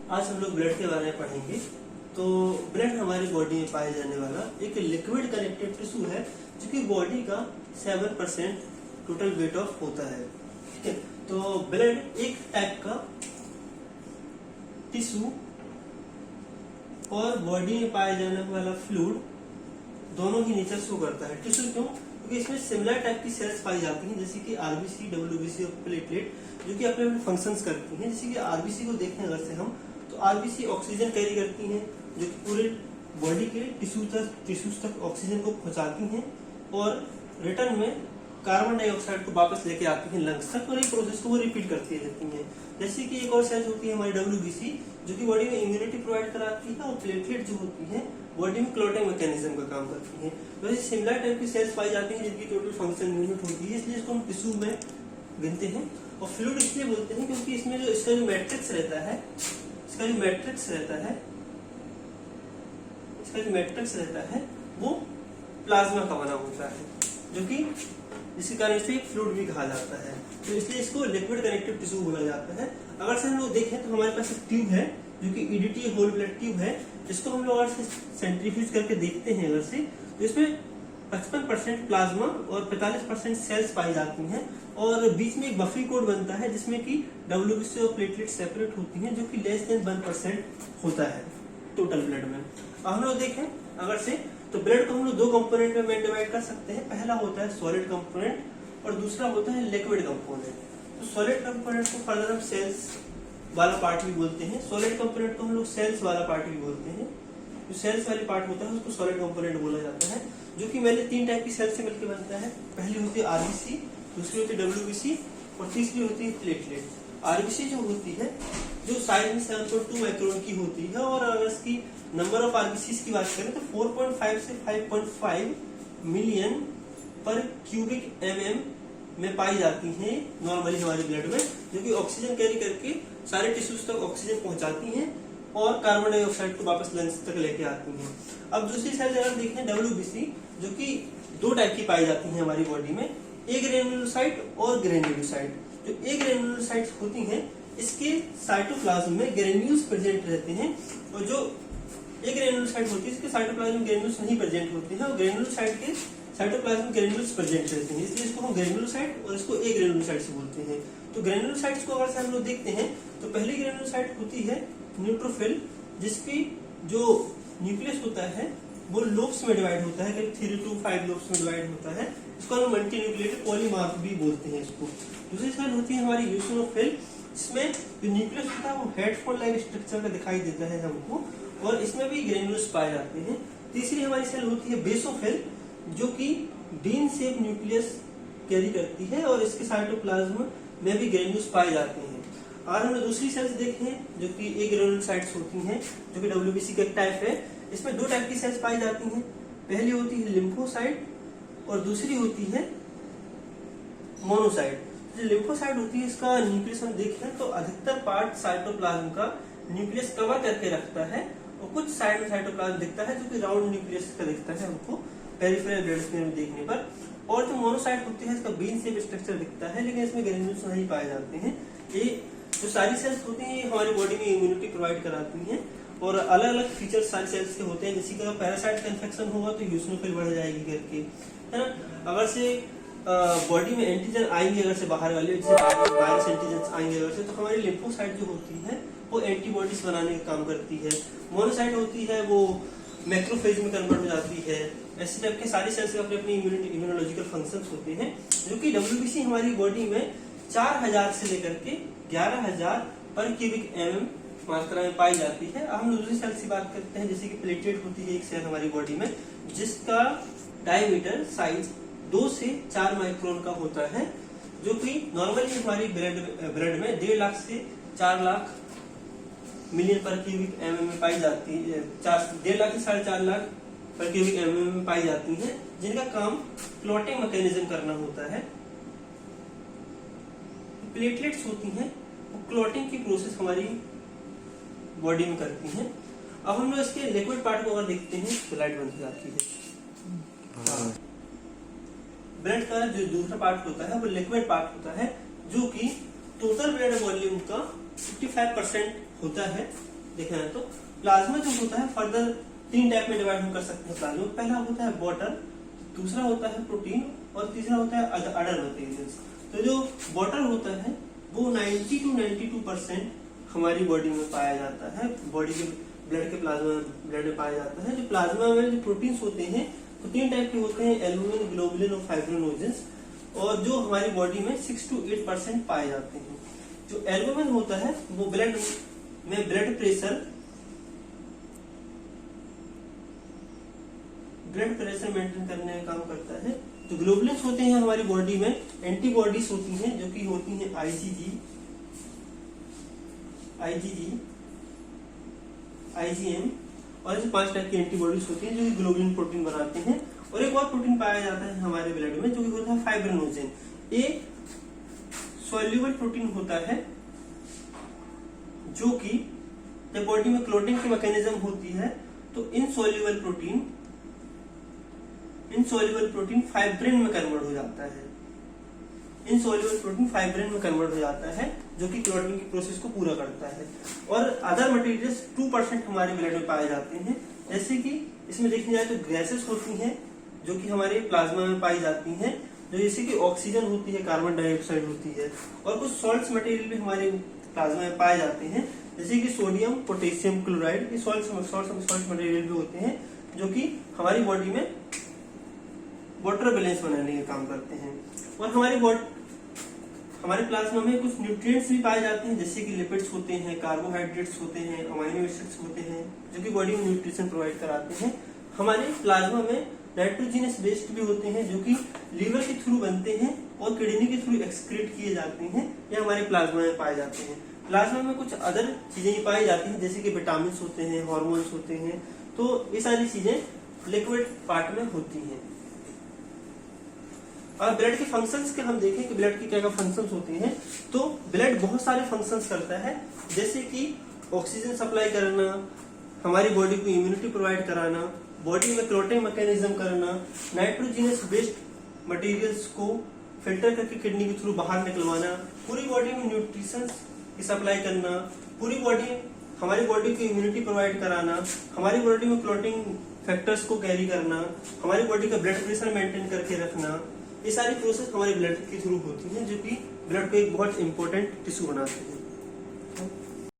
आज हम लोग ब्लड के बारे में पढ़ेंगे। तो ब्लड हमारी बॉडी में पाया जाने वाला एक लिक्विड कनेक्टिव टिश्यू है जो कि बॉडी का 7% टोटल वेट ऑफ होता है। ठीक है, तो ब्लड एक टाइप का टिश्यू और बॉडी में पाया जाने वाला फ्लूइड दोनों ही नेचर शो करता है। टिश्यू क्यों? क्योंकि इसमें सिमिलर टाइप की सेल्स पाई जाती हैं, जैसे कि आरबीसी, डब्ल्यूबीसी और प्लेटलेट, जो कि अपने अपने फंक्शंस करती हैं। जैसे कि आरबीसी को देखें अगर से हम, तो आरबीसी ऑक्सीजन कैरी करती हैं जो कि पूरे बॉडी के टिश्यूज तक ऑक्सीजन को पहुंचाती हैं और रिटर्न में कार्बन डाइऑक्साइड को वापस लेके आती हैं लंग्स तक, और ये प्रोसेस को वो रिपीट करती रहती हैं। जैसे कि एक और सेल होती है हमारी डब्ल्यूबीसी, जो कि बॉडी में इम्यूनिटी प्रोवाइड कराती है, और प्लेटलेट जो होती है बॉडी में क्लॉटिंग मैकेनिज्म का काम करती है। तो ऐसे सिमिलर टाइप की सेल्स पाई जाती हैं जिनकी टोटल फंक्शन यूनिट होती है, इसलिए इसको हम टिश्यू में गिनते हैं। और फ्लूइड इसलिए बोलते हैं क्योंकि इसमें जो इसका जो मैट्रिक्स रहता है, वो प्लाज्मा का बना होता है, जो कि जिसके कारण इसे फ्लूइड भी कहा जाता है। तो इसलिए इसको लिक्विड कनेक्टिव टिश्यू बोला जाता है। अगर से हम लोग देखें तो हमारे पास एक ट्यूब है जो कि ईडीटी होल ब्लड ट्यूब है, जिसको हम लोग अगर से सेंट्रीफ्यूज करके देखते हैं अगर से, तो इसमें 55% प्लाज्मा और 45% सेल्स पाई जाती हैं, और बीच में एक बफरी कोड बनता है जिसमें कि डब्ल्यूबीसी और प्लेटलेट सेपरेट होती हैं, जो कि लेस देन 1% होता है टोटल ब्लड में। अब हम लोग देखें अगर से, तो ब्लड को हम लोग दो कंपोनेंट में डिवाइड कर सकते हैं। पहला होता है सॉलिड कंपोनेंट और दूसरा होता है लिक्विड कंपोनेंट। तो सॉलिड कंपोनेंट को फर्दर हम सेल्स वाला पार्ट भी बोलते हैं, सॉलिड कंपोनेंट को हम लोग सेल्स वाला पार्ट भी बोलते हैं। जो सेल्स वाली पार्ट होता है उसको सॉलिड कंपोनेंट बोला जाता है, जो कि मैंने तीन टाइप की सेल से मिलकर बनता है। पहली होती है आरबीसी, दूसरी होती है डब्ल्यूबीसी और तीसरी होती है प्लेटलेट। आरबीसी जो होती है, जो साइज में 7.2 माइक्रोन की होती है, और अगर इसकी नंबर ऑफ आरबीसी की बात करें तो 4.5 से 5.5 मिलियन पर क्यूबिक एमएम में पाई जाती हैं नॉर्मली हमारे ब्लड में, जो कि ऑक्सीजन कैरी करके सारे टिश्यूज तक ऑक्सीजन पहुंचाती हैं और कार्बन डाइऑक्साइड को वापस लंग्स तक लेके आती हैं। अब दूसरी सेल अगर देखें डब्ल्यूबीसी, जो कि दो टाइप की पाई जाती हैं हमारी बॉडी में, ए ग्रेन्युलोसाइट और ग्रेन्युलोसाइट। जो ए ग्रेन्युलोसाइट्स होती हैं, इसके साइटोप्लाज्म में ग्रेन्यूल्स प्रेजेंट रहते हैं, और जो ए ग्रेन्युलोसाइट होती है इसके साइटोप्लाज्म में ग्रेन्यूल्स नहीं प्रेजेंट होते हैं, और ग्रेन्युलोसाइट के साइटोप्लाज्म ग्रेन्यूल्स प्रेजेंट रहते हैं, इसलिए इसको हम ग्रेन्युलोसाइट और इसको ए ग्रेन्युलोसाइट से बोलते हैं। तो ग्रेन्युलोसाइट्स को अगर से हम लोग देखते हैं तो पहली ग्रेन्युलोसाइट होती है न्यूट्रोफिल, जिसकी जो न्यूक्लियस होता है वो लोब्स में डिवाइड होता है, करीब 3 to 5 लोब्स में डिवाइड होता है। इसको हम मल्टी न्यूक्लिएटेड पॉलीमॉर्फ भी बोलते हैं इसको। दूसरी सेल होती है हमारी यूसिनोफिल, जिसमें जो न्यूक्लियस होता है वो हेडफोन लाइक स्ट्रक्चर का दिखाई देता है हमको, और इसमें भी ग्रेन्यूल्स पाए जाते हैं। तीसरी हमारी सेल होती है बेसोफिल, जो कि बीन शेप न्यूक्लियस कैरी करती है, और इसके साइटोप्लाज्म में भी ग्रेन्यूल्स पाए जाते हैं। और हमने दूसरी सेल्स देखें जो कि ए ग्रेन्युलोसाइट्स होती हैं, जो कि डब्ल्यूबीसी का टाइप है। इसमें दो टाइप की सेल्स पाई जाती हैं, पहली होती है लिम्फोसाइट और दूसरी होती है मोनोसाइट। जो लिम्फोसाइट होती है, इसका न्यूक्लियस हम देखें तो अधिकतर पार्ट साइटोप्लाज्म का न्यूक्लियस कवर करके रखता है, और कुछ साइड में साइटोप्लाज्म दिखता है जो कि राउंड न्यूक्लियस का दिखता है हमको पेरिफेरल ब्लड स्मेयर में देखने पर। और जो मोनोसाइट होती है, इसका बीन शेप स्ट्रक्चर दिखता है, लेकिन इसमें ग्रेन्यूल्स नहीं पाए जाते हैं। ये जो सारी सेल्स होती हैं हमारी बॉडी में इम्यूनिटी प्रोवाइड कराती हैं, और अलग अलग फीचर्स सारी सेल्स के होते हैं। जैसे कि अगर पैरासाइट का इन्फेक्शन होगा तो यूसिनोफिल बढ़ जाएगी करके, है ना। अगर से बॉडी में एंटीजन आएंगे अगर से बाहर वाले, जैसे वायरस एंटीजन आएंगे अगर से, तो हमारी लिम्फोसाइट जो होती है वो एंटीबॉडीज बनाने का काम करती है। मोनोसाइट होती है वो मैक्रोफेज में कन्वर्ट हो जाती है। ऐसे टाइप के सारी सेल्स के अपने अपने इम्यूनोलॉजिकल फंक्शंस होते हैं, जो कि डब्ल्यूबीसी हमारी बॉडी में 4000 से लेकर के 11000 पर क्यूबिक एमएम मात्रा में पाई जाती है। अब हम दूसरी सेल की बात करते हैं, जैसे कि प्लेटलेट होती है एक सेल हमारी बॉडी में, जिसका डायमीटर साइज 2 से 4 माइक्रोन का होता है, जो कि नॉर्मली हमारी ब्लड में 1.5 लाख से 4 लाख मिलियन पर क्यूबिक एमएम में पाई जाती है। 1.5 लाख से 4.5 लाख पर क्यूबिक एमएम में पाई जाती है, जिनका काम क्लॉटिंग मैकेनिज्म करना होता है। प्लेटलेट्स होती हैं वो क्लॉटिंग की प्रोसेस हमारी बॉडी में करती हैं। अब हम लोग इसके लिक्विड पार्ट को अगर देखते हैं तो लाइट बंद हो जाती है। ब्लड का जो दूसरा पार्ट होता है वो लिक्विड पार्ट होता है, जो कि टोटल ब्लड वॉल्यूम का 55% होता है, देखा है तो प्लाज्मा जो होता है फर्दर 3 टाइप में डिवाइड हम कर सकते हैं प्लाज्मा। पहला होता है वाटर, दूसरा होता है प्रोटीन और तीसरा होता है अदर मटेरियल्स। तो जो वाटर होता है वो 90 to 92% हमारी बॉडी में पाया जाता है, बॉडी के ब्लड के ब्लड में पाया जाता है। जो प्लाज्मा में जो प्रोटीन्स होते हैं तो 3 टाइप के होते हैं, एल्बुमिन, ग्लोबुलिन और फाइब्रिनोजेंस, और जो हमारी बॉडी में 6 to 8% पाए जाते हैं। जो एल्बुमिन होता है वो ब्लड में ब्लड प्रेशर मेंटेन करने का काम करता है। जो ग्लोबुलिन्स होते हैं हमारी बॉडी में एंटीबॉडीज होती हैं जो कि होती हैं IgM, और ऐसे 5 टाइप की एंटीबॉडीज होती हैं जो कि ग्लोबुलिन प्रोटीन बनाते हैं। और एक और प्रोटीन पाया जाता है हमारे ब्लड में जो कि होता है फाइब्रिनोजेन। ये सॉल्युबल प्रोटीन होता है जो कि जब बॉडी में क्लोटिंग की मैकेनिज्म होती है तो इनसॉल्युबल प्रोटीन फाइब्रिन में कन्वर्ट हो जाता है। इनसॉल्युबल प्रोटीन फाइब्रिन में कन्वर्ट हो जाता है जो कि क्लोटिंग की प्रोसेस को पूरा करता है। और अदर मटेरियल्स 2% हमारे ब्लड में पाए जाते हैं। जैसे कि इसमें देखने जाए तो गैसेस होती हैं जो कि हमारे प्लाज्मा में पाई जाती हैं, जो जैसे कि ऑक्सीजन होती है, कार्बन डाइऑक्साइड होती है, और कुछ सॉल्ट्स मटेरियल भी हमारे प्लाज्मा में पाए जाते हैं जैसे कि सोडियम, पोटेशियम क्लोराइड। ये सॉल्ट मटेरियल भी होते हैं जो कि हमारी बॉडी में वाटर बैलेंस बनाने का काम करते हैं। और हमारे प्लाज्मा में कुछ न्यूट्रिएंट्स भी पाए जाते हैं जैसे कि लिपिड्स होते हैं, कार्बोहाइड्रेट्स होते हैं, अमीनो एसिड्स होते हैं जो कि बॉडी में न्यूट्रिशन प्रोवाइड कराते हैं। हमारे प्लाज्मा में नाइट्रोजिनस वेस्ट भी होते हैं जो कि लीवर के थ्रू बनते हैं और किडनी के थ्रू एक्सक्रीट किए जाते हैं, ये हमारे प्लाज्मा में पाए जाते हैं। प्लाज्मा में कुछ अदर चीजें पाई जाती हैं जैसे कि विटामिन होते हैं, हॉर्मोन्स होते हैं, तो ये सारी चीजें लिक्विड पार्ट में होती हैं। और ब्लड के फंक्शंस के हम देखें कि ब्लड की क्या क्या फंक्शंस होते हैं, तो ब्लड बहुत सारे फंक्शंस करता है जैसे कि ऑक्सीजन सप्लाई करना, हमारी बॉडी को इम्यूनिटी प्रोवाइड कराना, बॉडी में क्लोटिंग मैकेनिज्म करना, नाइट्रोजिनस वेस्ट मटेरियल्स को फिल्टर करके किडनी के थ्रू बाहर निकलवाना, पूरी बॉडी में न्यूट्रिशन की सप्लाई करना, हमारी बॉडी को इम्यूनिटी प्रोवाइड कराना, हमारी बॉडी में क्लोटिंग फैक्टर्स को कैरी करना, हमारी बॉडी का ब्लड प्रेशर मेंटेन करके रखना, ये सारी प्रोसेस हमारे ब्लड के थ्रू होती हैं जो कि ब्लड को एक बहुत इंपॉर्टेंट टिश्यू बनाते हैं।